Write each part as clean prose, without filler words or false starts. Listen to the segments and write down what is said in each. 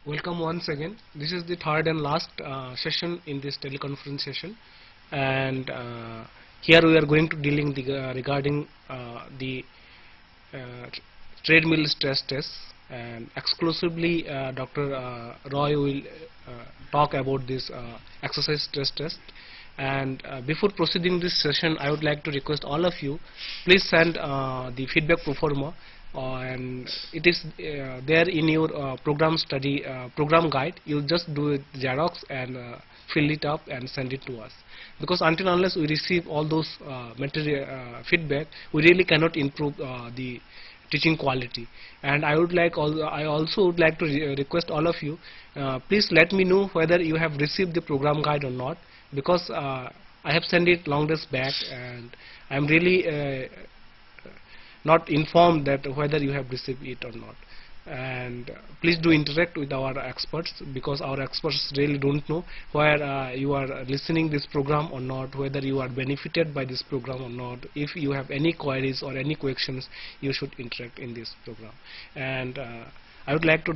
Welcome once again. This is the third and last session in this teleconference session, and here we are going to dealing regarding the treadmill stress test, and exclusively Dr. Roy will talk about this exercise stress test. And before proceeding this session, I would like to request all of you, please send the feedback pro forma, and it is there in your program study program guide. You just do it Xerox and fill it up and send it to us, because until unless we receive all those material feedback, we really cannot improve the teaching quality. And I also would like to request all of you, please let me know whether you have received the program guide or not, because I have sent it long days back and I am really not informed that whether you have received it or not. And please do interact with our experts, because our experts really don't know whether you are listening this program or not, whether you are benefited by this program or not. If you have any queries or any questions, you should interact in this program. And I would like to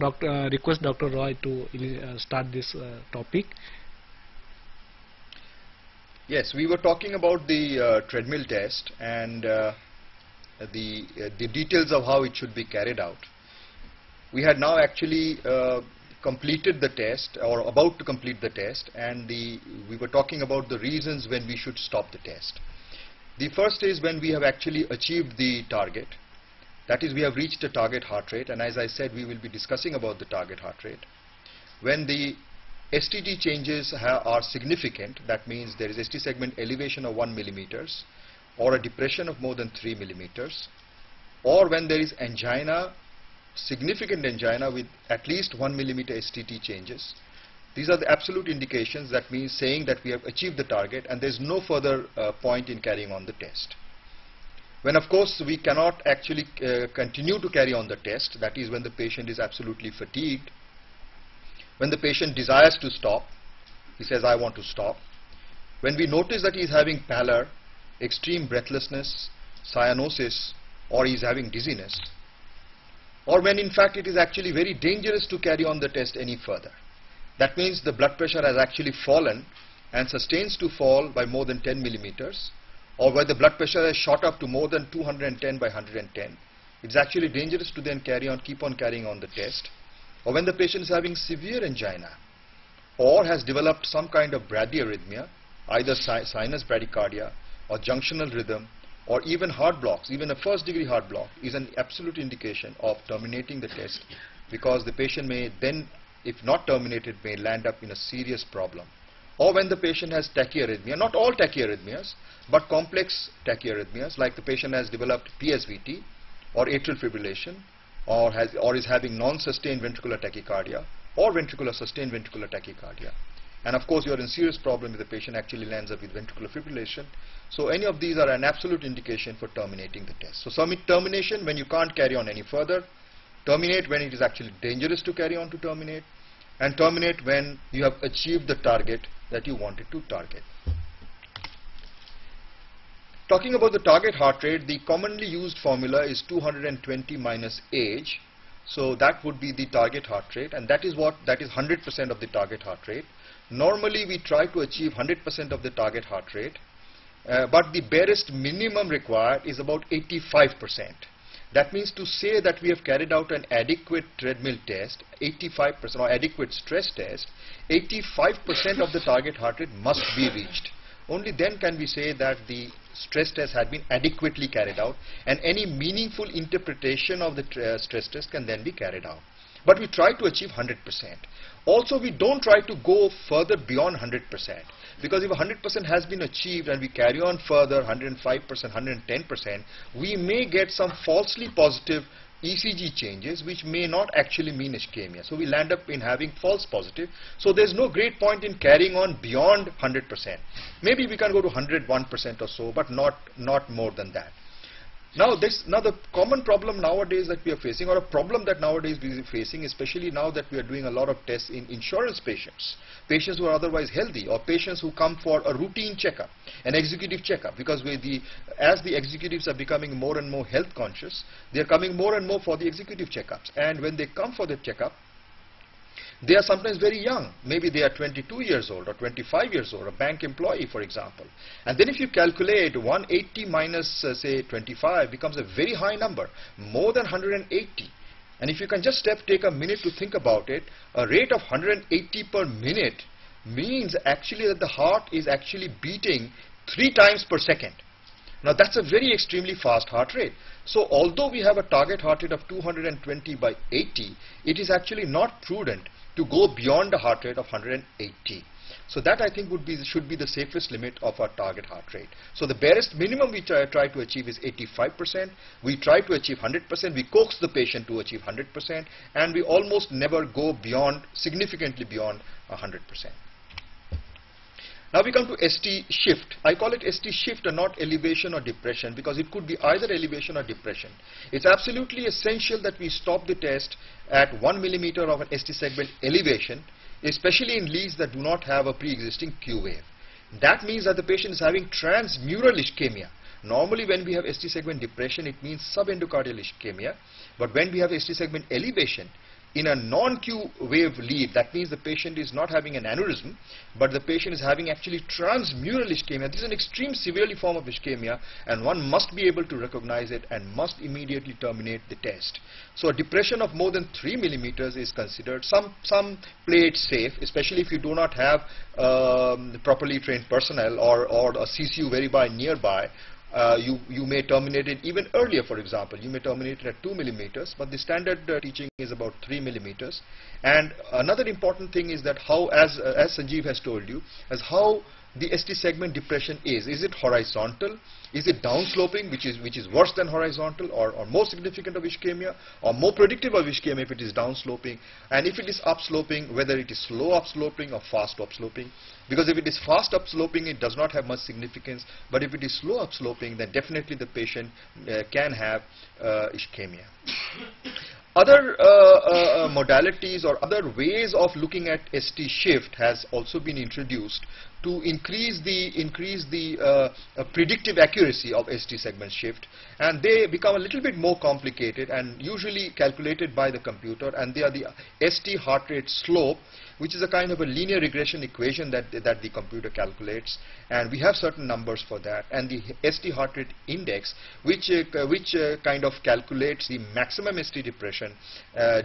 request Dr. Roy to start this topic. Yes, we were talking about the treadmill test and the details of how it should be carried out. We had now actually completed the test, or about to complete the test, and we were talking about the reasons when we should stop the test. The first is when we have actually achieved the target. That is, we have reached a target heart rate, and as I said, we will be discussing about the target heart rate. When the STT changes are significant, that means there is ST segment elevation of 1 millimeters, or a depression of more than 3 millimeters, or when there is angina, significant angina with at least 1 millimeter STT changes. These are the absolute indications. That means saying that we have achieved the target and there is no further point in carrying on the test. When of course we cannot actually continue to carry on the test, that is when the patient is absolutely fatigued, when the patient desires to stop, he says, I want to stop. When we notice that he is having pallor, extreme breathlessness, cyanosis, or he is having dizziness, or when in fact it is actually very dangerous to carry on the test any further. That means the blood pressure has actually fallen and sustains to fall by more than 10 millimeters, or where the blood pressure has shot up to more than 210 by 110. It's actually dangerous to then keep on carrying on the test. Or when the patient is having severe angina, or has developed some kind of bradyarrhythmia, either sinus bradycardia or junctional rhythm, or even heart blocks, even a first degree heart block is an absolute indication of terminating the test, because the patient may then, if not terminated, may land up in a serious problem. Or when the patient has tachyarrhythmia, not all tachyarrhythmias, but complex tachyarrhythmias, like the patient has developed PSVT or atrial fibrillation, or is having non-sustained ventricular tachycardia or sustained ventricular tachycardia. And of course you are in serious problem if the patient actually lands up with ventricular fibrillation. So any of these are an absolute indication for terminating the test. So termination when you can't carry on any further, terminate when it is actually dangerous to carry on to terminate, and terminate when you have achieved the target that you wanted to target. Talking about the target heart rate, the commonly used formula is 220 minus age. So that would be the target heart rate, and that is 100% of the target heart rate. Normally we try to achieve 100% of the target heart rate, but the barest minimum required is about 85%. That means to say that we have carried out an adequate treadmill test, 85%, or adequate stress test, 85% of the target heart rate must be reached. Only then can we say that the stress test had been adequately carried out, and any meaningful interpretation of the stress test can then be carried out. But we try to achieve 100%. Also, we don't try to go further beyond 100%, because if 100% has been achieved and we carry on further 105%, 110%, we may get some falsely positive ECG changes which may not actually mean ischemia. So we land up in having false positive. So there's no great point in carrying on beyond 100%. Maybe we can go to 101% or so, but not more than that. Now the common problem nowadays that we are facing, or a problem that nowadays we are facing, especially now that we are doing a lot of tests in insurance patients, patients who are otherwise healthy, or patients who come for a routine checkup, an executive checkup, because as the executives are becoming more and more health conscious, they are coming more and more for the executive checkups. And when they come for the checkup, They are sometimes very young. Maybe they are 22 years old or 25 years old, a bank employee, for example. And then if you calculate 180 minus, say, 25 becomes a very high number, more than 180. And if you can just take a minute to think about it, a rate of 180 per minute means actually that the heart is actually beating 3 times per second. Now that's a very extremely fast heart rate. So although we have a target heart rate of 220 by 80, it is actually not prudent to go beyond a heart rate of 180. So that I think should be the safest limit of our target heart rate. So the barest minimum we try to achieve is 85%. We try to achieve 100%. We coax the patient to achieve 100%, and we almost never go beyond, significantly beyond 100%. Now we come to ST shift. I call it ST shift and not elevation or depression, because it could be either elevation or depression. It's absolutely essential that we stop the test at 1 millimeter of an ST segment elevation, especially in leads that do not have a pre-existing Q wave. That means that the patient is having transmural ischemia. Normally when we have ST segment depression, it means subendocardial ischemia. But when we have ST segment elevation, in a non-Q wave lead, that means the patient is not having an aneurysm, but the patient is having actually transmural ischemia. This is an extreme severely form of ischemia, and one must be able to recognize it and must immediately terminate the test. So a depression of more than 3 millimeters is considered. Some play it safe, especially if you do not have properly trained personnel or a CCU very nearby. You may terminate it even earlier. For example, you may terminate it at 2 millimeters, but the standard teaching is about 3 millimeters. And another important thing is that how, as Sanjeev has told you, as how the ST segment depression is. Is it horizontal? Is it downsloping, which is worse than horizontal, or more significant of ischemia, or more predictive of ischemia if it is downsloping? And if it is upsloping, whether it is slow upsloping or fast upsloping? Because if it is fast upsloping, it does not have much significance. But if it is slow upsloping, then definitely the patient can have ischemia. Other modalities or other ways of looking at ST shift has also been introduced to increase the predictive accuracy of ST segment shift, and they become a little bit more complicated and usually calculated by the computer, and they are the ST heart rate slope, which is a kind of a linear regression equation that the computer calculates, and we have certain numbers for that, and the ST heart rate index, which kind of calculates the maximum ST depression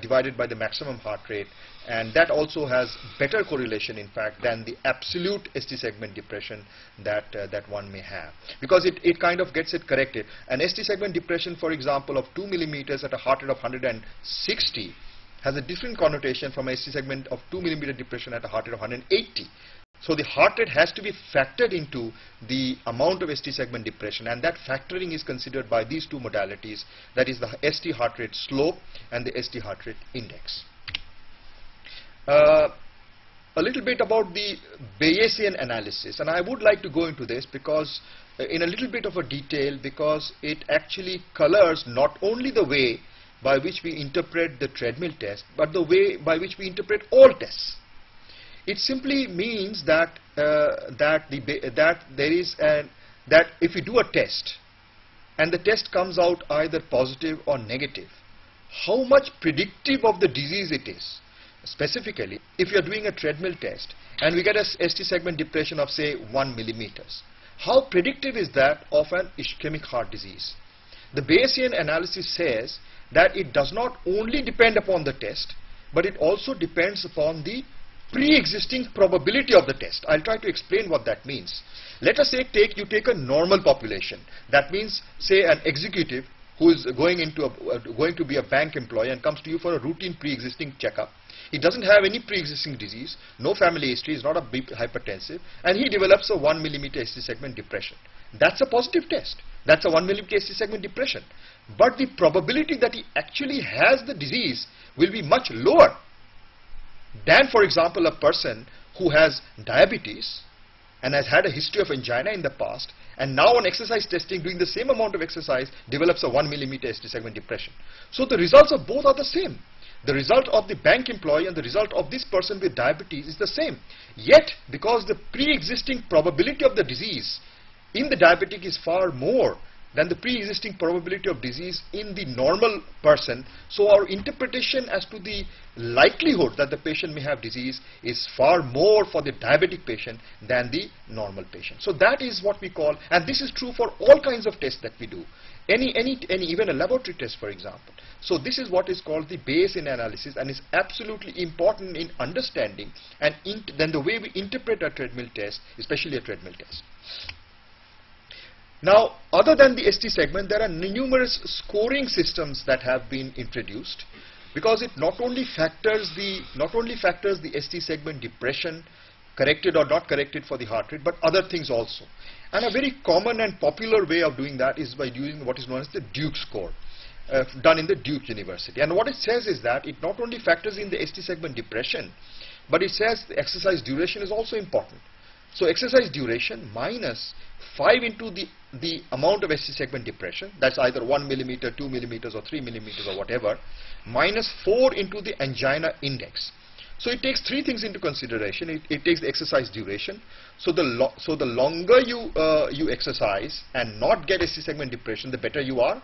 divided by the maximum heart rate, and that also has better correlation, in fact, than the absolute ST segment depression that one may have, because it kind of gets it corrected. An ST segment depression, for example, of 2 millimeters at a heart rate of 160 has a different connotation from a ST segment of 2 millimeter depression at a heart rate of 180. So the heart rate has to be factored into the amount of ST segment depression, and that factoring is considered by these two modalities, that is the ST heart rate slope and the ST heart rate index. A little bit about the Bayesian analysis, and I would like to go into this because in a little bit of a detail, because it actually colors not only the way by which we interpret the treadmill test, but the way by which we interpret all tests. It simply means that that if we do a test and the test comes out either positive or negative, how much predictive of the disease it is. Specifically, if you are doing a treadmill test and we get a ST segment depression of, say, 1 millimeters, how predictive is that of an ischemic heart disease? The Bayesian analysis says that it does not only depend upon the test, but it also depends upon the pre-existing probability of the test. I'll try to explain what that means. Let us say you take a normal population. That means, say, an executive who is going to be a bank employee and comes to you for a routine pre-existing checkup. He doesn't have any pre-existing disease, no family history, is not a hypertensive, and he develops a 1 millimeter ST segment depression. That's a positive test. That's a 1 millimeter ST segment depression. But the probability that he actually has the disease will be much lower than, for example, a person who has diabetes and has had a history of angina in the past, and now on exercise testing, doing the same amount of exercise, develops a 1 millimeter ST segment depression. So the results of both are the same. The result of the bank employee and the result of this person with diabetes is the same. Yet, because the pre-existing probability of the disease in the diabetic is far more than the pre-existing probability of disease in the normal person. So our interpretation as to the likelihood that the patient may have disease is far more for the diabetic patient than the normal patient. So that is what we call, and this is true for all kinds of tests that we do. Any even a laboratory test, for example. So this is what is called the Bayesian analysis, and is absolutely important in understanding and then the way we interpret a treadmill test, especially a treadmill test. Now, other than the ST segment, there are numerous scoring systems that have been introduced, because it not only factors the ST segment depression, corrected or not corrected for the heart rate, but other things also. And a very common and popular way of doing that is by using what is known as the Duke score, done in the Duke University. And what it says is that it not only factors in the ST segment depression, but it says the exercise duration is also important. So exercise duration minus 5 into the amount of ST segment depression, that's either 1 millimeter, 2 millimeters, or 3 millimeters, or whatever, minus 4 into the angina index. So it takes three things into consideration. It takes the exercise duration. So the longer you exercise and not get ST segment depression, the better you are.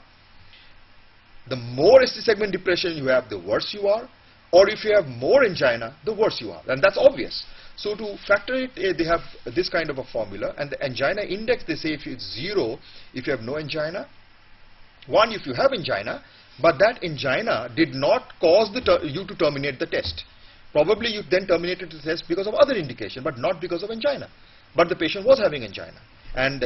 The more ST segment depression you have, the worse you are. Or if you have more angina, the worse you are. And that's obvious. So to factor it, they have this kind of a formula. And the angina index, they say if it's 0, if you have no angina. 1, if you have angina, but that angina did not cause you to terminate the test. Probably you then terminated the test because of other indication, but not because of angina. But the patient was having angina. And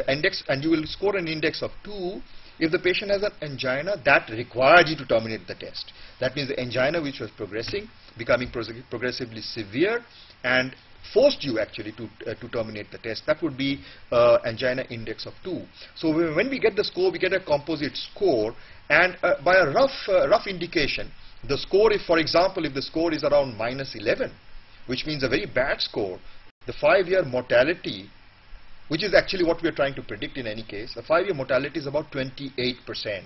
you will score an index of 2 if the patient has an angina that required you to terminate the test. That means the angina which was progressing, becoming progressively severe, and forced you actually to terminate the test. That would be angina index of 2. So when we get the score, we get a composite score, and by a rough indication, the score, if for example, if the score is around minus 11, which means a very bad score, the 5-year mortality, which is actually what we are trying to predict in any case, the 5-year mortality is about 28%.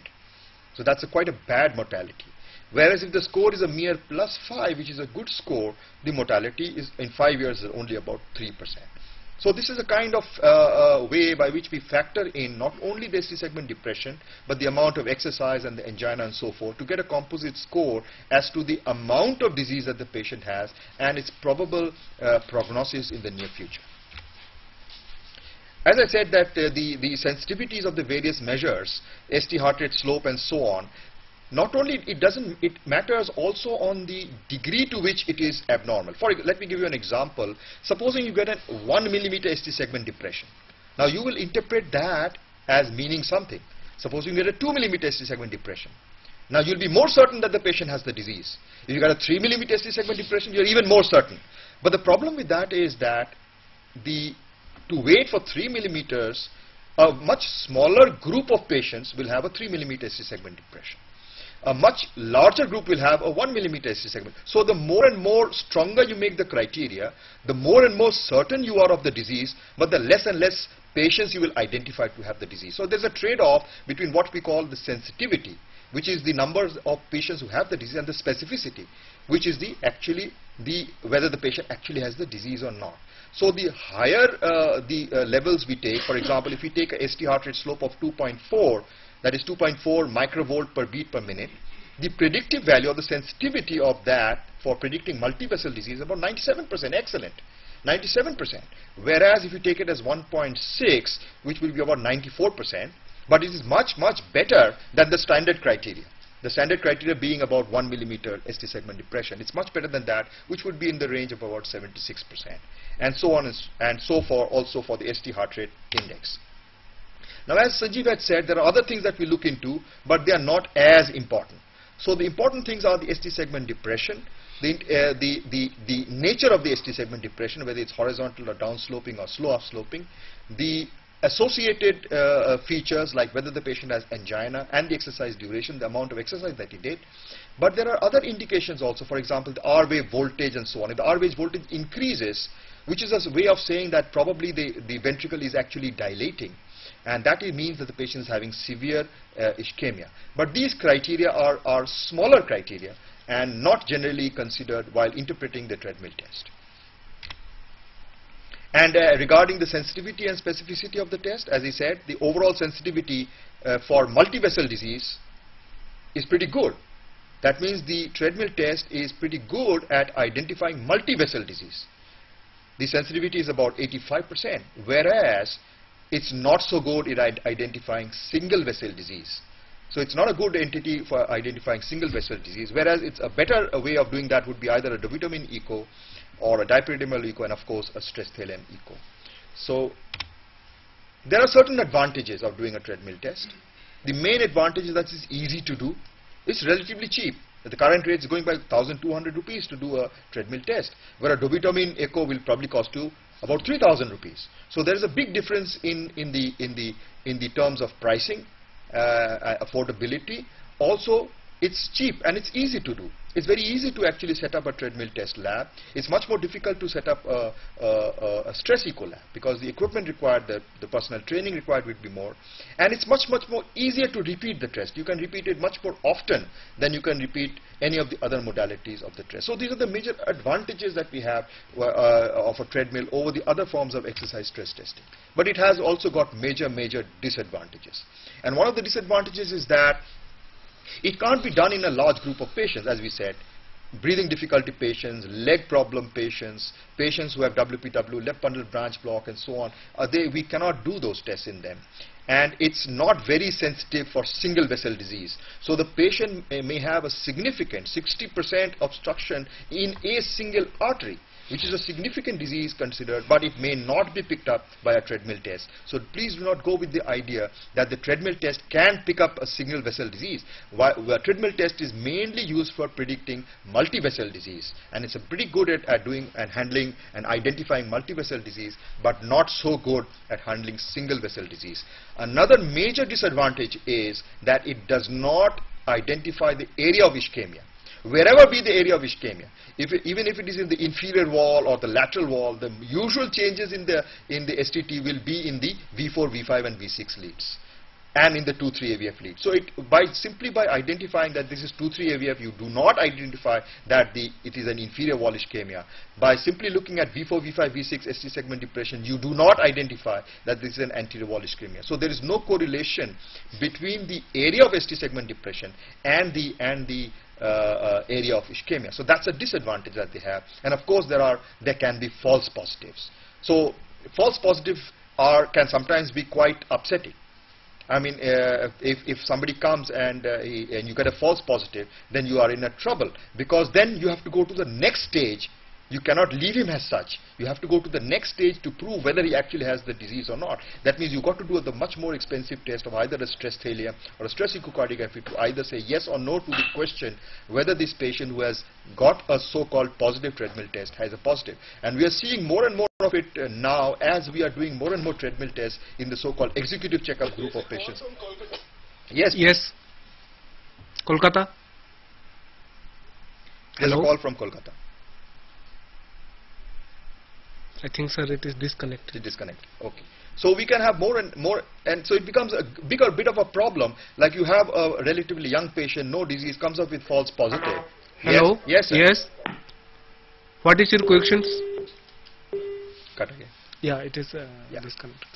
So that's quite a bad mortality. Whereas if the score is a mere plus 5, which is a good score, the mortality is in 5 years is only about 3%. So this is a kind of way by which we factor in not only the ST segment depression, but the amount of exercise and the angina and so forth, to get a composite score as to the amount of disease that the patient has and its probable prognosis in the near future. As I said that the sensitivities of the various measures, ST heart rate slope and so on, not only it matters also on the degree to which it is abnormal. Let me give you an example. Supposing you get a 1 millimeter ST segment depression. Now you will interpret that as meaning something. Suppose you get a 2 millimeter ST segment depression. Now you'll be more certain that the patient has the disease. If you got a 3 millimeter ST segment depression, you're even more certain. But the problem with that is that to wait for 3 millimeters, a much smaller group of patients will have a 3 millimeter ST segment depression. A much larger group will have a 1 millimeter ST segment. So the more and more stronger you make the criteria, the more and more certain you are of the disease, but the less and less patients you will identify to have the disease. So there's a trade-off between what we call the sensitivity, which is the numbers of patients who have the disease, and the specificity, which is whether the patient actually has the disease or not. So the higher levels we take, for example, if we take a ST heart rate slope of 2.4, that is 2.4 microvolt per beat per minute, the predictive value or the sensitivity of that for predicting multivessel disease is about 97%, excellent, 97%. Whereas if you take it as 1.6, which will be about 94%, but it is much, much better than the standard criteria. The standard criteria being about 1 millimeter ST segment depression. It's much better than that, which would be in the range of about 76%. And so on and so forth also for the ST heart rate index. Now, as Sanjeev had said, there are other things that we look into, but they are not as important. So the important things are the ST segment depression, the nature of the ST segment depression, whether it's horizontal or downsloping or slow upsloping, the associated features like whether the patient has angina, and the exercise duration, the amount of exercise that he did. But there are other indications also, for example, the R wave voltage and so on. If the R wave voltage increases, which is a way of saying that probably the ventricle is actually dilating, and that means that the patient is having severe ischemia. But these criteria are smaller criteria and not generally considered while interpreting the treadmill test. And regarding the sensitivity and specificity of the test, as I said, the overall sensitivity for multi-vessel disease is pretty good. That means the treadmill test is pretty good at identifying multi-vessel disease. The sensitivity is about 85%, whereas it's not so good in identifying single vessel disease. So it's not a good entity for identifying single vessel disease, whereas it's a better way of doing that would be either a vitamin echo or a dipyridamole echo, and of course a stress thallium echo. So there are certain advantages of doing a treadmill test. The main advantage is that it's easy to do. It's relatively cheap. At the current rate, it's going by 1,200 rupees to do a treadmill test, where a vitamin echo will probably cost you about 3,000 rupees. So there is a big difference in the terms of pricing, affordability. Also, it's cheap and it's easy to do. It's very easy to actually set up a treadmill test lab. It's much more difficult to set up a stress echo lab, because the equipment required, the personal training required would be more. And it's much more easier to repeat the test. You can repeat it much more often than you can repeat any of the other modalities of the test. So these are the major advantages that we have of a treadmill over the other forms of exercise stress testing. But it has also got major disadvantages. And one of the disadvantages is that it can't be done in a large group of patients, as we said. Breathing difficulty patients, leg problem patients, patients who have WPW, left bundle branch block, and so on. We cannot do those tests in them. And it's not very sensitive for single vessel disease. So the patient may have a significant 60% obstruction in a single artery, which is a significant disease considered, but it may not be picked up by a treadmill test. So please do not go with the idea that the treadmill test can pick up a single vessel disease. A treadmill test is mainly used for predicting multi-vessel disease, and it's pretty good at doing and handling and identifying multi-vessel disease, but not so good at handling single vessel disease. Another major disadvantage is that it does not identify the area of ischemia. Wherever be the area of ischemia, even if it is in the inferior wall or the lateral wall, the usual changes in the STT will be in the V4, V5 and V6 leads, and in the 2,3 AVF lead. So simply by identifying that this is 2,3 AVF, you do not identify that it is an inferior wall ischemia. By simply looking at V4, V5, V6 ST segment depression, you do not identify that this is an anterior wall ischemia. So there is no correlation between the area of ST segment depression and the area of ischemia. So that's a disadvantage that they have. And of course there can be false positives. So false positives can sometimes be quite upsetting. I mean, if somebody comes and you get a false positive, then you are in a trouble, because then you have to go to the next stage. You cannot leave him as such. You have to go to the next stage to prove whether he actually has the disease or not. That means you've got to do the much more expensive test of either a stress thallium or a stress echocardiography to either say yes or no to the question whether this patient who has got a so-called positive treadmill test has a positive. And we are seeing more and more of it now, as we are doing more and more treadmill tests in the so-called executive checkup group of patients. Yes. Yes. Kolkata. There's a Hello? call from Kolkata. I think, sir, it is disconnected. Disconnect. Okay. So we can have more and more, and so it becomes a bigger bit of a problem. Like you have a relatively young patient, no disease, comes up with false positive. Hello? Yes, sir. Yes. What is your questions? Cut again. Yeah, it is disconnected.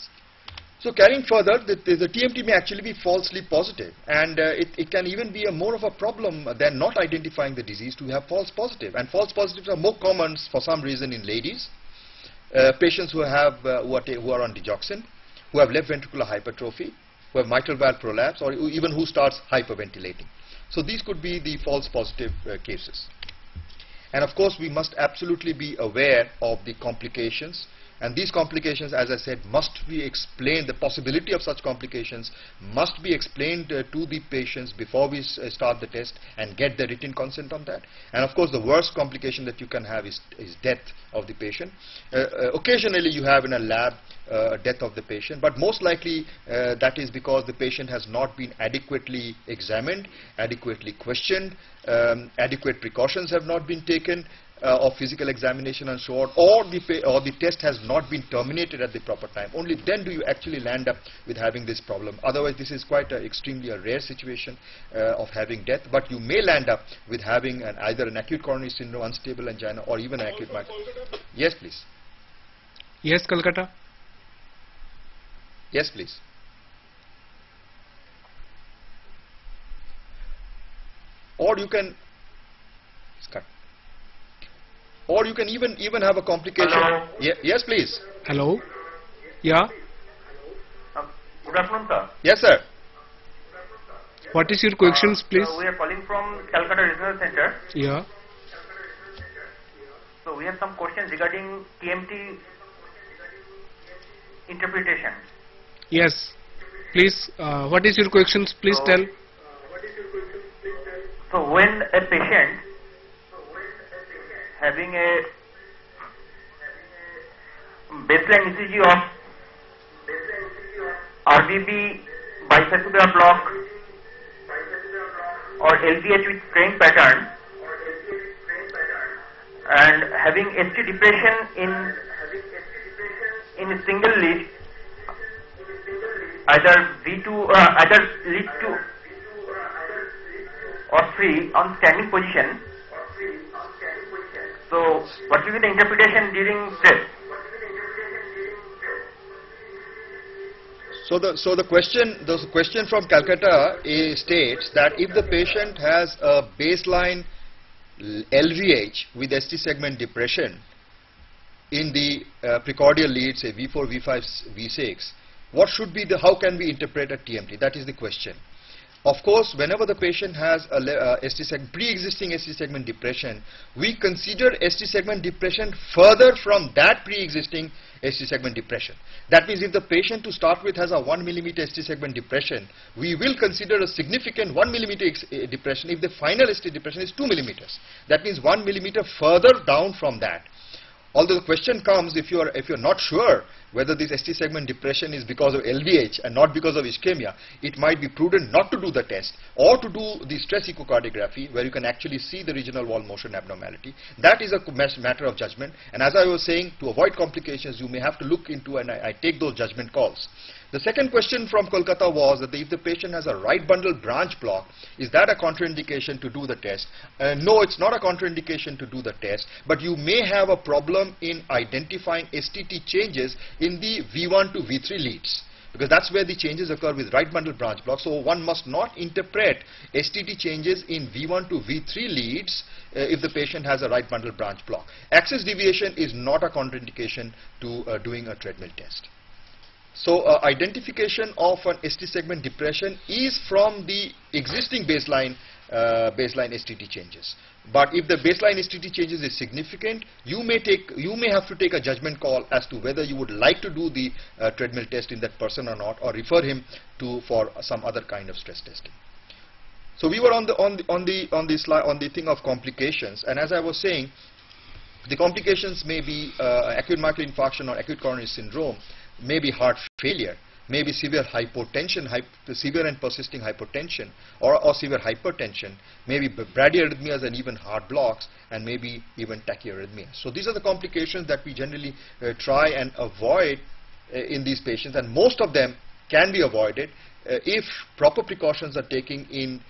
So carrying further, the TMT may actually be falsely positive, and it can even be more of a problem than not identifying the disease to have false positive. And false positives are more common for some reason in ladies. Patients who are on digoxin, who have left ventricular hypertrophy, who have mitral valve prolapse, or even who starts hyperventilating. So these could be the false positive cases. And of course, we must absolutely be aware of the complications. And these complications, as I said, must be explained. The possibility of such complications must be explained to the patients before we start the test and get the written consent on that. And of course, the worst complication that you can have is death of the patient. Occasionally, you have in a lab death of the patient, but most likely that is because the patient has not been adequately examined, adequately questioned, adequate precautions have not been taken of physical examination and so on, or the test has not been terminated at the proper time. Only then do you actually land up with having this problem. Otherwise, this is quite extremely a rare situation of having death, but you may land up with having either an acute coronary syndrome, unstable angina, or even an acute myocarditis. Yes, please. Yes, Kolkata. Yes, please. Or you can even have a complication. Hello. Yes, please. Hello. Yeah. Good afternoon, sir. Yes, sir. What is your questions, please? We are calling from Calcutta Regional Center. Yeah. So we have some questions regarding TMT interpretation. Yes. Please. What is your questions? Please tell. So when a patient having a baseline ECG of RBB bifurcated block or LVH with fraying pattern and having ST depression in a single lead, either V2 either lead 2 or 3 on standing position. So what will be the interpretation during stress? So the question from Calcutta states that if the patient has a baseline LVH with ST segment depression in the precordial lead, say V4, V5, V6, what should be how can we interpret a TMT? That is the question. Of course, whenever the patient has a pre-existing ST segment depression, we consider ST segment depression further from that pre-existing ST segment depression. That means if the patient to start with has a 1 mm ST segment depression, we will consider a significant 1 mm depression if the final ST depression is 2 mm. That means 1 mm further down from that. Although the question comes, if you're not sure whether this ST segment depression is because of LVH and not because of ischemia, it might be prudent not to do the test or to do the stress echocardiography where you can actually see the regional wall motion abnormality. That is a matter of judgment, and as I was saying, to avoid complications you may have to look into, and I take those judgment calls. The second question from Kolkata was that if the patient has a right bundle branch block, is that a contraindication to do the test? No, it's not a contraindication to do the test, but you may have a problem in identifying STT changes in the V1 to V3 leads, because that's where the changes occur with right bundle branch block. So one must not interpret STT changes in V1 to V3 leads if the patient has a right bundle branch block. Axis deviation is not a contraindication to doing a treadmill test. So identification of an ST segment depression is from the existing baseline STT changes. But if the baseline STT changes is significant, you may have to take a judgment call as to whether you would like to do the treadmill test in that person or not, or refer him for some other kind of stress testing. So we were on the thing of complications, and as I was saying, the complications may be acute myocardial infarction or acute coronary syndrome, maybe heart failure, maybe severe hypotension, severe and persisting hypotension, or severe hypertension, maybe bradyarrhythmias and even heart blocks, and maybe even tachyarrhythmia. So these are the complications that we generally try and avoid in these patients, and most of them can be avoided if proper precautions are taken in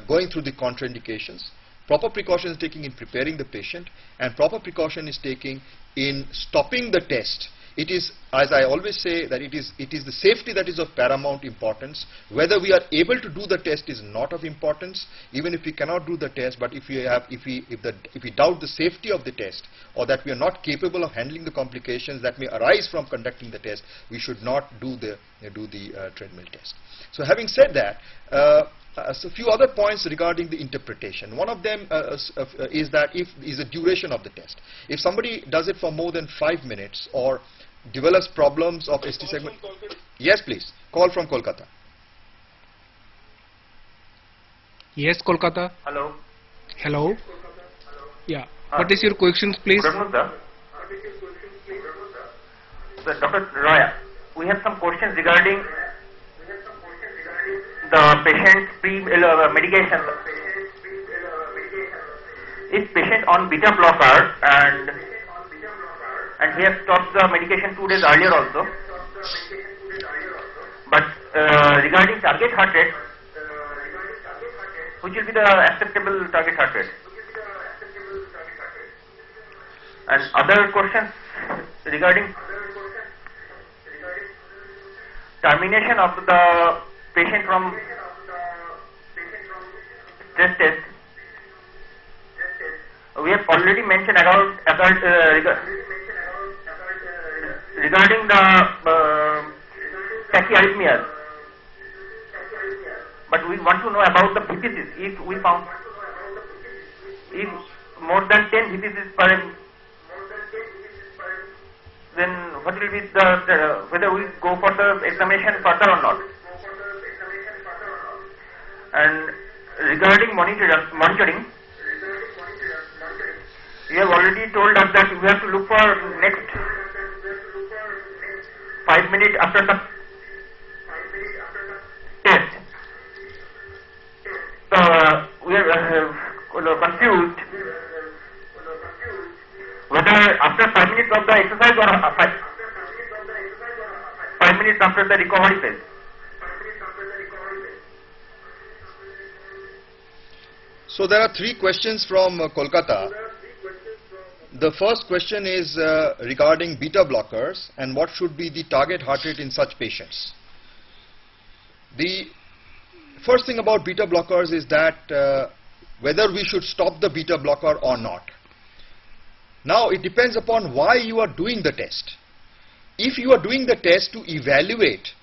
going through the contraindications, proper precaution is taken in preparing the patient, and proper precaution is taken in stopping the test. It is, as I always say, that it is the safety that is of paramount importance. Whether we are able to do the test is not of importance, even if we cannot do the test. But if we doubt the safety of the test, or that we are not capable of handling the complications that may arise from conducting the test, we should not do the treadmill test. So having said that, so a few other points regarding the interpretation. One of them is the duration of the test. If somebody does it for more than 5 minutes or develops problems of ST segment. Yes, please. Call from Kolkata. Yes, Kolkata. Hello. Hello. Yeah. What is your questions, please? Good afternoon, sir. So, Dr. Roy, we have some questions regarding the patient's medication. If patient on beta blocker and he has stopped the medication 2 days earlier also, but regarding target heart rate, which will be the acceptable target heart rate? And other questions regarding termination of the patient from stress test, we have already mentioned regarding the tachyarrhythmias, but we want to know about the VPCs. If we found if more than 10 VPCs per m, then what will be the whether we go for the examination further or not. And regarding monitoring, you have already told us that we have to look for next 5 minutes after the test. So we are confused whether after 5 minutes of the exercise or 5 minutes after the recovery phase. So there are three questions from Kolkata. The first question is regarding beta blockers and what should be the target heart rate in such patients. The first thing about beta blockers is that whether we should stop the beta blocker or not. Now it depends upon why you are doing the test. If you are doing the test to evaluate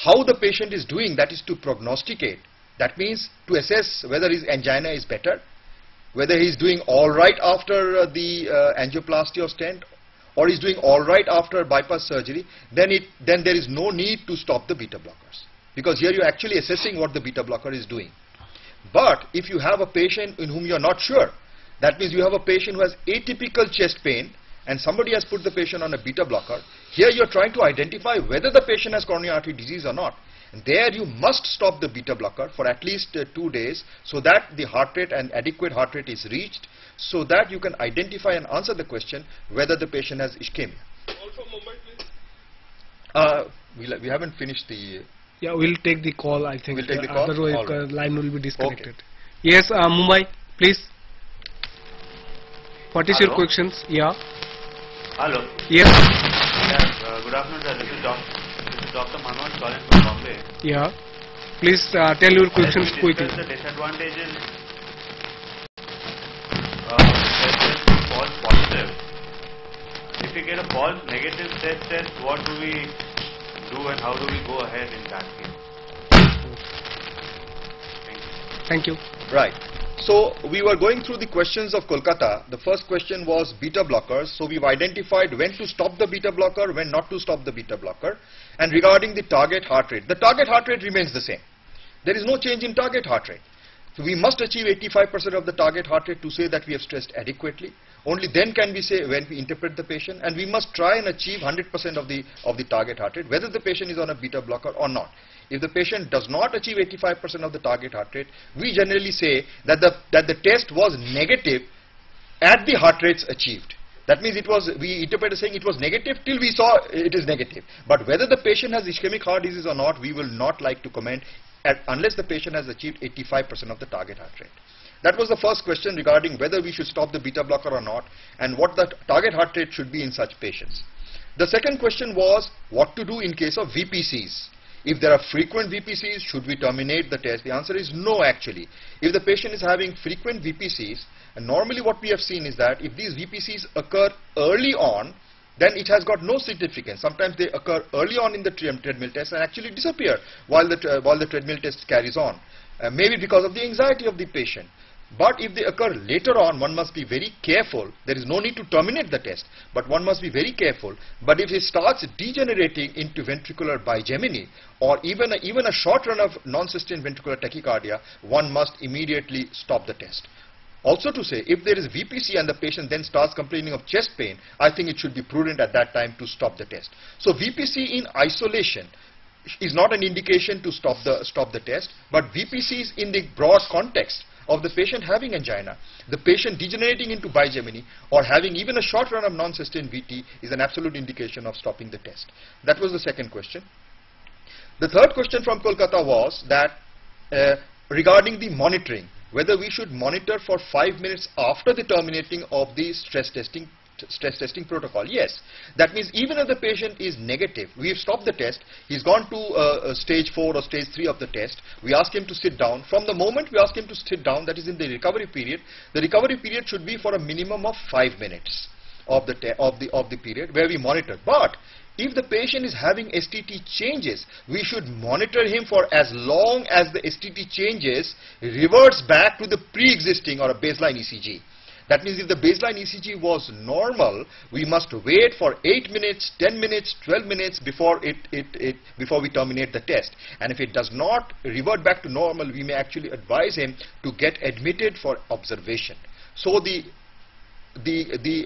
how the patient is doing, that is to prognosticate, that means to assess whether his angina is better, whether he is doing all right after the angioplasty or stent, or is doing all right after bypass surgery, then there is no need to stop the beta blockers, because here you are actually assessing what the beta blocker is doing. But if you have a patient in whom you are not sure, that means you have a patient who has atypical chest pain and somebody has put the patient on a beta blocker, here you are trying to identify whether the patient has coronary artery disease or not. And there you must stop the beta blocker for at least 2 days so that the heart rate and adequate heart rate is reached, so that you can identify and answer the question whether the patient has ischemia. Also, moment, please. We haven't finished the... Yeah, we'll take the call, I think. We'll take the call? Otherwise, Right. line will be disconnected. Okay. Yes, Mumbai, please. What is your Hello? questions? Yeah. Hello. Yes. Yes. Good afternoon, sir. This is Dr. Manoj calling from Bombay. Yeah. Please tell your questions Let me quickly. discuss the disadvantages stress test false positive. If we get a false negative stress test, what do we do and how do we go ahead in that case? Thank you. Thank you. Right. So we were going through the questions of Kolkata. The first question was beta blockers. So we've identified when to stop the beta blocker, when not to stop the beta blocker. And regarding the target heart rate, the target heart rate remains the same. There is no change in target heart rate. So we must achieve 85% of the target heart rate to say that we have stressed adequately. Only then can we say when we interpret the patient, and we must try and achieve 100% of the target heart rate, whether the patient is on a beta blocker or not. If the patient does not achieve 85% of the target heart rate, we generally say that the test was negative at the heart rates achieved. That means we interpret as saying it was negative till we saw it is negative. But whether the patient has ischemic heart disease or not, we will not like to comment unless the patient has achieved 85% of the target heart rate. That was the first question regarding whether we should stop the beta blocker or not, and what the target heart rate should be in such patients. The second question was what to do in case of VPCs. If there are frequent VPCs, should we terminate the test? The answer is no, actually. If the patient is having frequent VPCs, and normally what we have seen is that if these VPCs occur early on, then it has got no significance. Sometimes they occur early on in the treadmill test and actually disappear while the treadmill test carries on. Maybe because of the anxiety of the patient. But if they occur later on, one must be very careful. There is no need to terminate the test, but one must be very careful. But if it starts degenerating into ventricular bigeminy, or even a short run of non-sustained ventricular tachycardia, one must immediately stop the test. Also to say, if there is VPC and the patient then starts complaining of chest pain, I think it should be prudent at that time to stop the test. So VPC in isolation is not an indication to stop the test, but VPCs in the broad context of the patient having angina, the patient degenerating into bigeminy, or having even a short run of non-sustained VT is an absolute indication of stopping the test. That was the second question. The third question from Kolkata was that regarding the monitoring, whether we should monitor for 5 minutes after the terminating of the stress testing stress testing protocol? Yes. That means even if the patient is negative, we've stopped the test, he's gone to stage 4 or stage 3 of the test, we ask him to sit down. From the moment we ask him to sit down, that is in the recovery period, the recovery period should be for a minimum of 5 minutes of the period where we monitor. But if the patient is having STT changes, we should monitor him for as long as the STT changes reverts back to the pre-existing or a baseline ECG. That means if the baseline ECG was normal, we must wait for 8 minutes, 10 minutes, 12 minutes before before we terminate the test. And if it does not revert back to normal, we may actually advise him to get admitted for observation. So the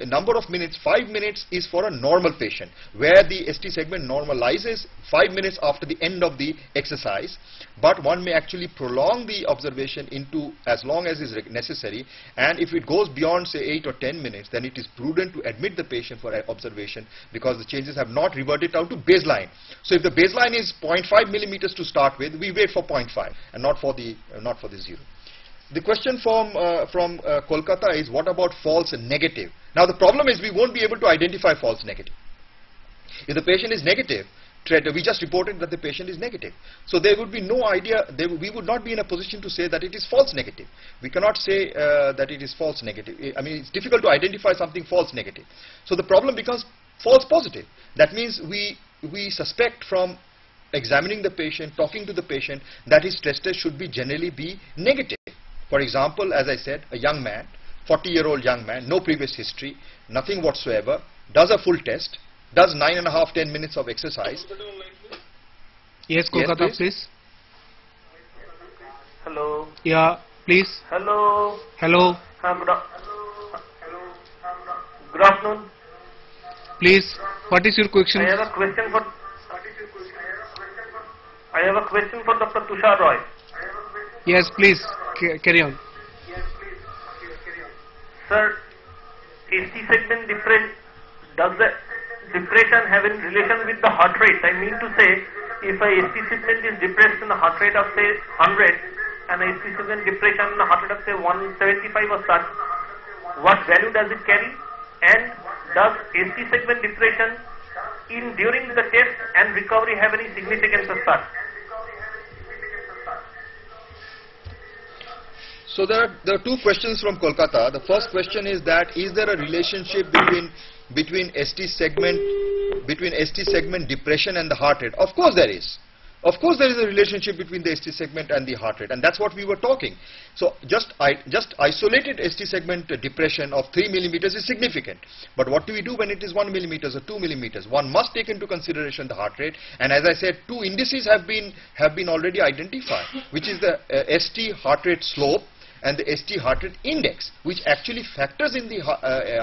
number of minutes, 5 minutes, is for a normal patient, where the ST segment normalizes 5 minutes after the end of the exercise, but one may actually prolong the observation into as long as is necessary, and if it goes beyond say 8 or 10 minutes, then it is prudent to admit the patient for observation because the changes have not reverted down to baseline. So if the baseline is 0.5 millimeters to start with, we wait for 0.5 and not for the 0. The question from Kolkata is, what about false negative? Now the problem is we won't be able to identify false negative. If the patient is negative, we just reported that the patient is negative. So there would be no idea, we would not be in a position to say that it is false negative. We cannot say that it is false negative. I mean, it's difficult to identify something false negative. So the problem becomes false positive. That means we suspect from examining the patient, talking to the patient, that his stress test should be generally be negative. For example, as I said, a young man, 40-year-old young man, no previous history, nothing whatsoever, does a full test, does 9.5, 10 minutes of exercise. Yes, Kolkata, yes, please. Hello. Yeah, please. Hello. Hello. Good afternoon. Please, what is your question? I have a question for Dr. Tushar Roy. Yes, please, carry on. Sir, ST segment depression, does the depression have any relation with the heart rate? I mean to say, if a ST segment is depressed in the heart rate of say 100 and a ST segment depression in the heart rate of say 175 or such, what value does it carry? And does ST segment depression during the test and recovery have any significance as such? So there are two questions from Kolkata. The first question is that, is there a relationship between ST segment depression and the heart rate? Of course there is. Of course there is a relationship between the ST segment and the heart rate, and that's what we were talking. So just isolated ST segment depression of 3 millimeters is significant. But what do we do when it is 1 millimeters or 2 millimeters? One must take into consideration the heart rate, and as I said, two indices have been already identified, which is the ST heart rate slope and the ST heart rate index, which actually factors in the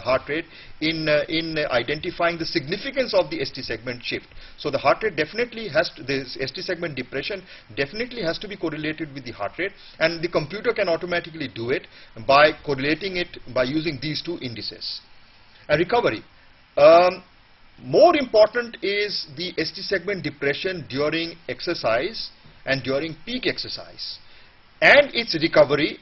heart rate in identifying the significance of the ST segment shift. So the heart rate definitely has to, the ST segment depression definitely has to be correlated with the heart rate, and the computer can automatically do it by correlating it by using these two indices. And recovery. More important is the ST segment depression during exercise and during peak exercise, and its recovery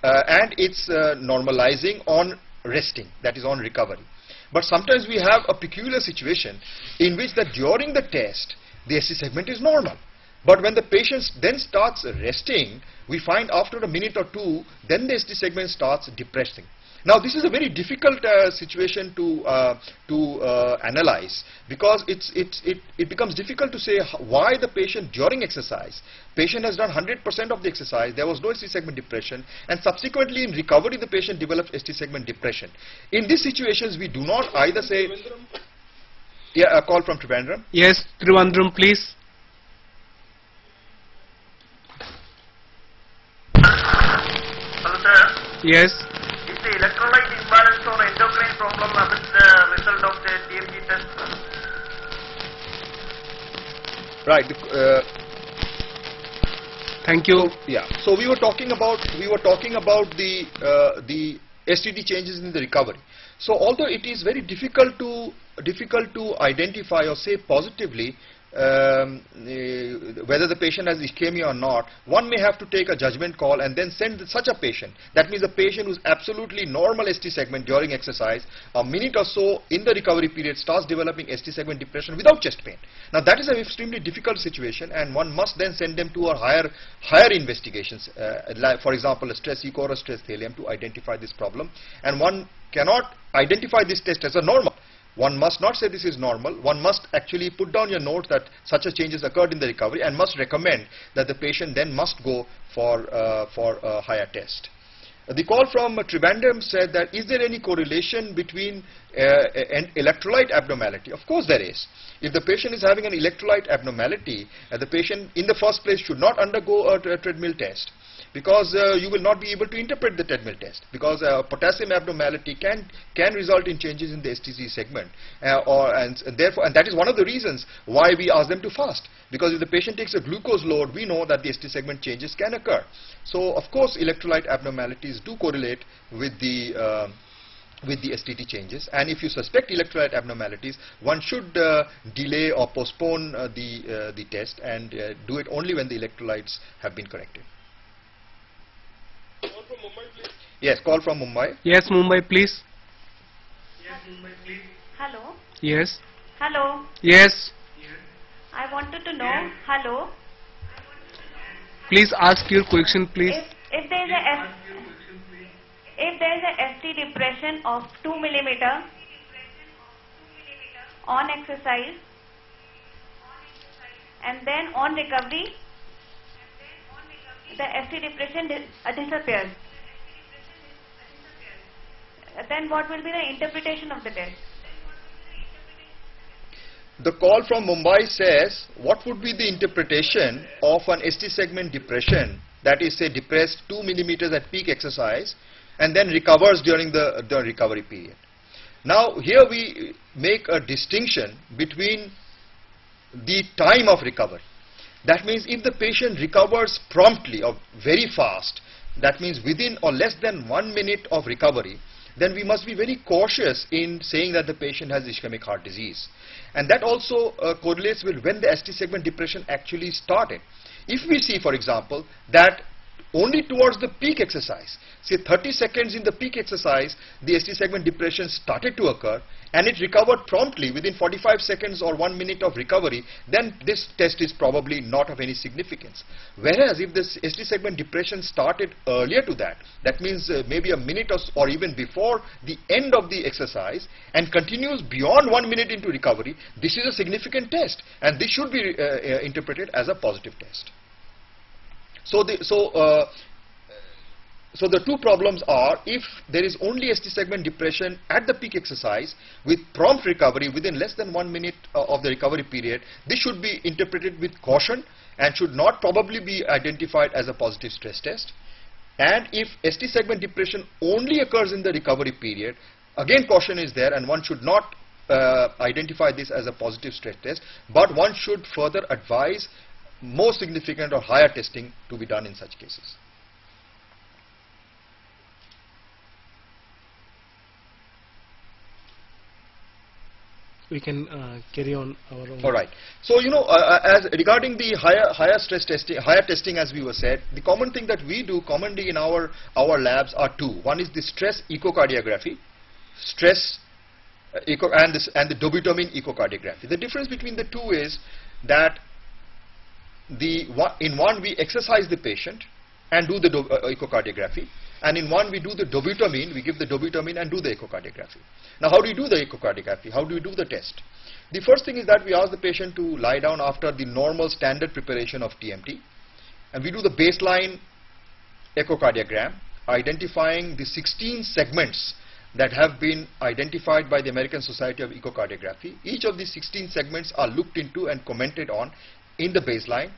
and its normalizing on resting, that is on recovery. But sometimes we have a peculiar situation in which that during the test the ST segment is normal, but when the patient then starts resting, we find after a minute or two, then the ST segment starts depressing. Now this is a very difficult situation to analyze, because it becomes difficult to say why the patient during exercise, patient has done 100% of the exercise, there was no ST segment depression, and subsequently in recovery the patient develops ST segment depression. In these situations we do not either say, yeah, a call from Trivandrum. Yes, Trivandrum, please. Hello sir. Yes. The electrolyte imbalance or endocrine problem affects the result of the TMG test. Right. Thank you. Yeah. So we were talking about the STT changes in the recovery. So although it is very difficult to identify or say positively whether the patient has ischemia or not, one may have to take a judgment call and then send such a patient. That means a patient who's absolutely normal ST segment during exercise, a minute or so in the recovery period starts developing ST segment depression without chest pain. Now that is an extremely difficult situation, and one must then send them to a higher investigations, like for example a stress echo or a stress thallium, to identify this problem. And one cannot identify this test as a normal. One must not say this is normal. One must actually put down your note that such a change has occurred in the recovery, and must recommend that the patient then must go for a higher test. The call from Trivandrum said that, is there any correlation between an electrolyte abnormality? Of course there is. If the patient is having an electrolyte abnormality, the patient in the first place should not undergo a treadmill test, because you will not be able to interpret the treadmill test, because potassium abnormality can result in changes in the STC segment, and that is one of the reasons why we ask them to fast, because if the patient takes a glucose load, we know that the ST segment changes can occur. So of course electrolyte abnormalities do correlate with the STT changes, and if you suspect electrolyte abnormalities, one should delay or postpone the test and do it only when the electrolytes have been corrected. Call from Mumbai, please. Yes, call from Mumbai. Yes, Mumbai, please. Yes, Mumbai, please. Hello. Yes. Hello. Yes. I wanted to know. Hello. Please ask your question, please. If there is a ST depression of 2 millimeter on exercise, and then on recovery, the ST depression disappears, then what will be the interpretation of the test? The call from Mumbai says, what would be the interpretation of an ST segment depression that is, say, depressed 2 millimeters at peak exercise and then recovers during the recovery period? Now here we make a distinction between the time of recovery. That means if the patient recovers promptly or very fast, that means within or less than 1 minute of recovery, then we must be very cautious in saying that the patient has ischemic heart disease. And that also correlates with when the ST segment depression actually started. If we see, for example, that only towards the peak exercise, say 30 seconds in the peak exercise, the ST segment depression started to occur, and it recovered promptly within 45 seconds or 1 minute of recovery, then this test is probably not of any significance. Whereas if this ST segment depression started earlier to that, that means maybe a minute or even before the end of the exercise and continues beyond 1 minute into recovery, this is a significant test, and this should be interpreted as a positive test. So the two problems are, if there is only ST segment depression at the peak exercise with prompt recovery within less than 1 minute of the recovery period, this should be interpreted with caution and should not probably be identified as a positive stress test. And if ST segment depression only occurs in the recovery period, again caution is there, and one should not identify this as a positive stress test, but one should further advise more significant or higher testing to be done in such cases. We can carry on our own. All right. So, you know, as regarding the higher stress testing, higher testing, as we were said, the common thing that we do commonly in our labs are two. One is the stress echocardiography, stress echo, and the dobutamine echocardiography. The difference between the two is that in one we exercise the patient and do the echocardiography, and in one we do the dobutamine, we give the dobutamine and do the echocardiography. Now how do you do the echocardiography? How do you do the test? The first thing is that we ask the patient to lie down after the normal standard preparation of TMT, and we do the baseline echocardiogram, identifying the 16 segments that have been identified by the American Society of Echocardiography. Each of these 16 segments are looked into and commented on in the baseline.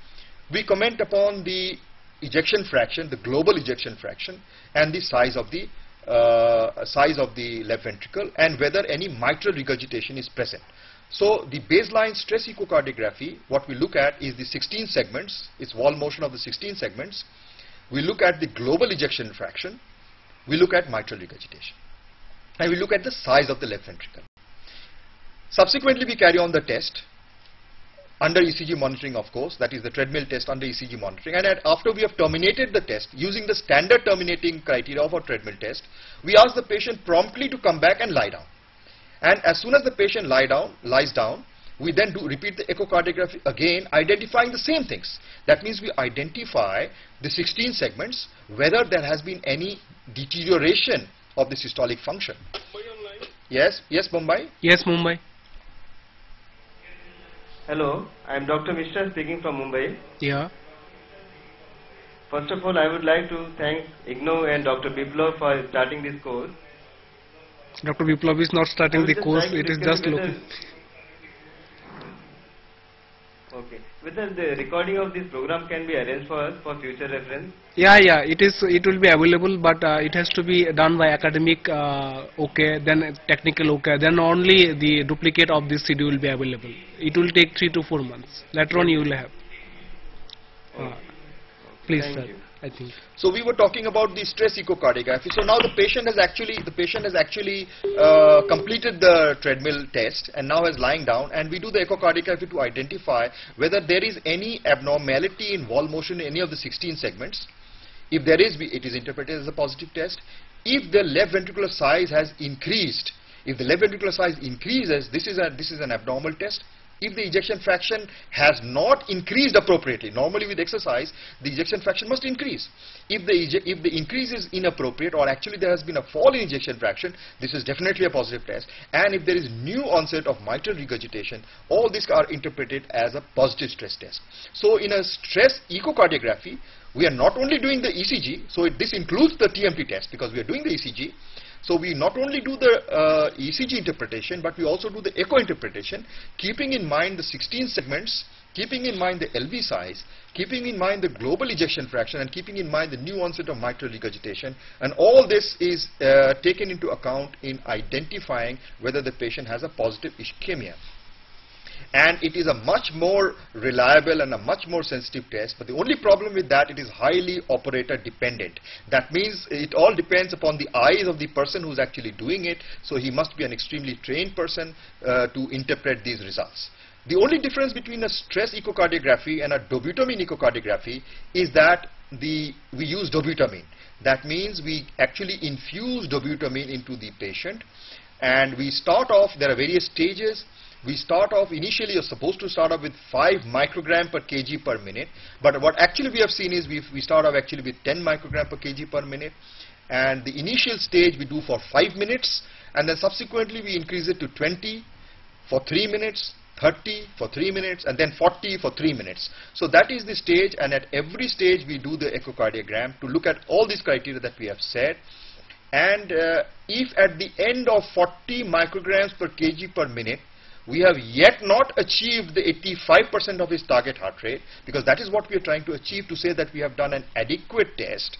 We comment upon the ejection fraction, the global ejection fraction, and the size of the left ventricle, and whether any mitral regurgitation is present. So the baseline stress echocardiography, what we look at is the 16 segments, it's wall motion of the 16 segments. We look at the global ejection fraction, we look at mitral regurgitation, and we look at the size of the left ventricle. Subsequently, we carry on the test. under ECG monitoring, of course, that is the treadmill test under ECG monitoring. And after we have terminated the test, using the standard terminating criteria of our treadmill test, we ask the patient promptly to come back and lie down. And as soon as the patient lies down, we then repeat the echocardiography again, identifying the same things. That means we identify the 16 segments, whether there has been any deterioration of the systolic function. Yes, Mumbai? Yes, Mumbai. Hello, I am Dr. Mishra speaking from Mumbai. Yeah. First of all, I would like to thank IGNOU and Dr. Biplov for starting this course. Dr. Biplov is not starting the course, it is just looking. Okay. Whether the recording of this program can be arranged for us for future reference? Yeah, it will be available, but it has to be done by academic okay, then technical okay, then only the duplicate of this CD will be available. It will take 3 to 4 months. Later on you will have. Please, Thank sir. you. I think. So we were talking about the stress echocardiography. So now the patient has actually completed the treadmill test and now is lying down, and we do the echocardiography to identify whether there is any abnormality in wall motion in any of the 16 segments. If there is, it is interpreted as a positive test. If the left ventricular size has increased, if the left ventricular size increases, this is an abnormal test. If the ejection fraction has not increased appropriately, normally with exercise, the ejection fraction must increase. If the increase is inappropriate, or actually there has been a fall in ejection fraction, this is definitely a positive test. And if there is new onset of mitral regurgitation, all these are interpreted as a positive stress test. So in a stress echocardiography, we are not only doing the ECG, so this includes the TMT test because we are doing the ECG. So we not only do the ECG interpretation, but we also do the echo interpretation, keeping in mind the 16 segments, keeping in mind the LV size, keeping in mind the global ejection fraction, and keeping in mind the new onset of mitral regurgitation. And all this is taken into account in identifying whether the patient has a positive ischemia. And it is a much more reliable and a much more sensitive test, but the only problem with that, it is highly operator dependent. That means it all depends upon the eyes of the person who is actually doing it, so he must be an extremely trained person to interpret these results. The only difference between a stress echocardiography and a dobutamine echocardiography is that we use dobutamine. That means we actually infuse dobutamine into the patient, and we start off, there are various stages. We start off, initially you're supposed to start off with 5 microgram per kg per minute, but what actually we have seen is we start off actually with 10 microgram per kg per minute, and the initial stage we do for 5 minutes, and then subsequently we increase it to 20 for 3 minutes, 30 for 3 minutes, and then 40 for 3 minutes. So that is the stage, and at every stage we do the echocardiogram to look at all these criteria that we have said. And if at the end of 40 micrograms per kg per minute, we have yet not achieved the 85% of his target heart rate, because that is what we are trying to achieve, to say that we have done an adequate test.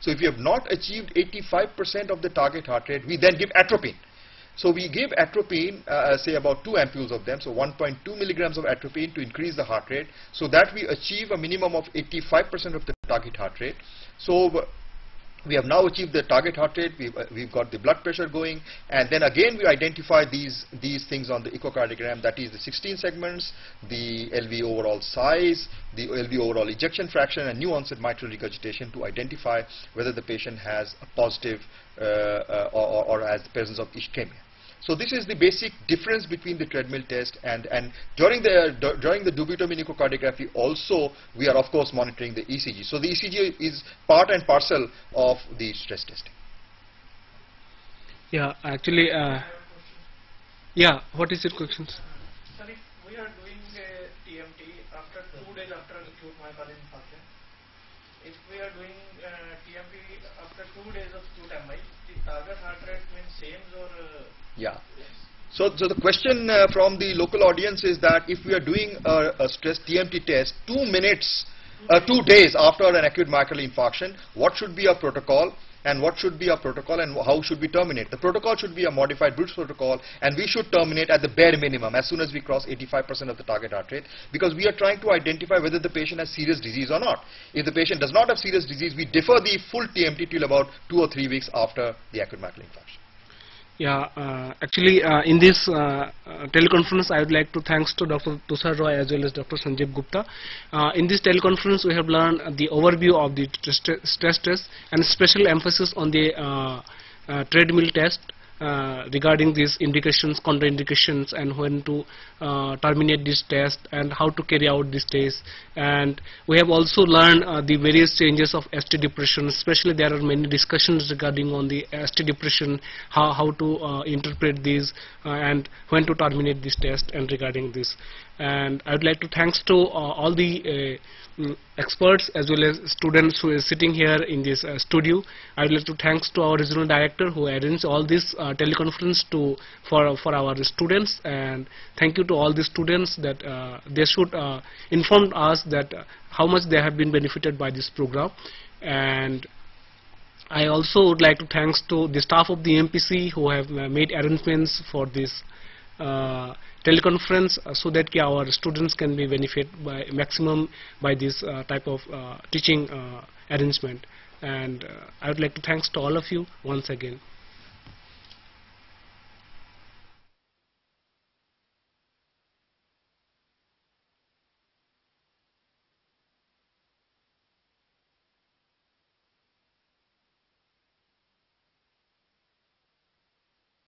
So if we have not achieved 85% of the target heart rate, we then give atropine. So we give atropine, say about 2 ampules of them, so 1.2 milligrams of atropine to increase the heart rate, so that we achieve a minimum of 85% of the target heart rate. So we have now achieved the target heart rate, we've got the blood pressure going, and then again we identify these things on the echocardiogram, that is the 16 segments, the LV overall size, the LV overall ejection fraction, and new onset mitral regurgitation, to identify whether the patient has a positive or has the presence of ischemia. So this is the basic difference between the treadmill test and during the dobutamine echocardiography also we are of course monitoring the ECG. So the ECG is part and parcel of the stress testing. Yeah, actually, yeah, what is your question? Sir, if we are doing a TMT after 2 days after acute myocardial infarction, if we are doing TMT after 2 days of acute MI, the target heart rate means same or? Yeah. So the question from the local audience is that if we are doing a stress TMT test 2 days after an acute myocardial infarction, what should be our protocol, and what should be our protocol, and how should we terminate? The protocol should be a modified Bruce protocol, and we should terminate at the bare minimum as soon as we cross 85% of the target heart rate, because we are trying to identify whether the patient has serious disease or not. If the patient does not have serious disease, we defer the full TMT till about 2 or 3 weeks after the acute myocardial infarction. Yeah, actually, in this teleconference, I would like to thanks to Dr. Tushar Roy as well as Dr. Sanjeev Gupta. In this teleconference, we have learned the overview of the stress test and special emphasis on the treadmill test regarding these indications, contraindications, and when to terminate this test and how to carry out this test. And we have also learned the various changes of ST depression. Especially, there are many discussions regarding on the ST depression, how to interpret these and when to terminate this test and regarding this. And I would like to thanks to all the experts as well as students who is sitting here in this studio. I would like to thanks to our regional director who arranged all this teleconference for our students, and thank you to all the students that they should inform us that how much they have been benefited by this program. And I also would like to thanks to the staff of the MPC who have made arrangements for this teleconference so that our students can be benefit by maximum by this type of teaching arrangement. And I would like to thanks to all of you once again.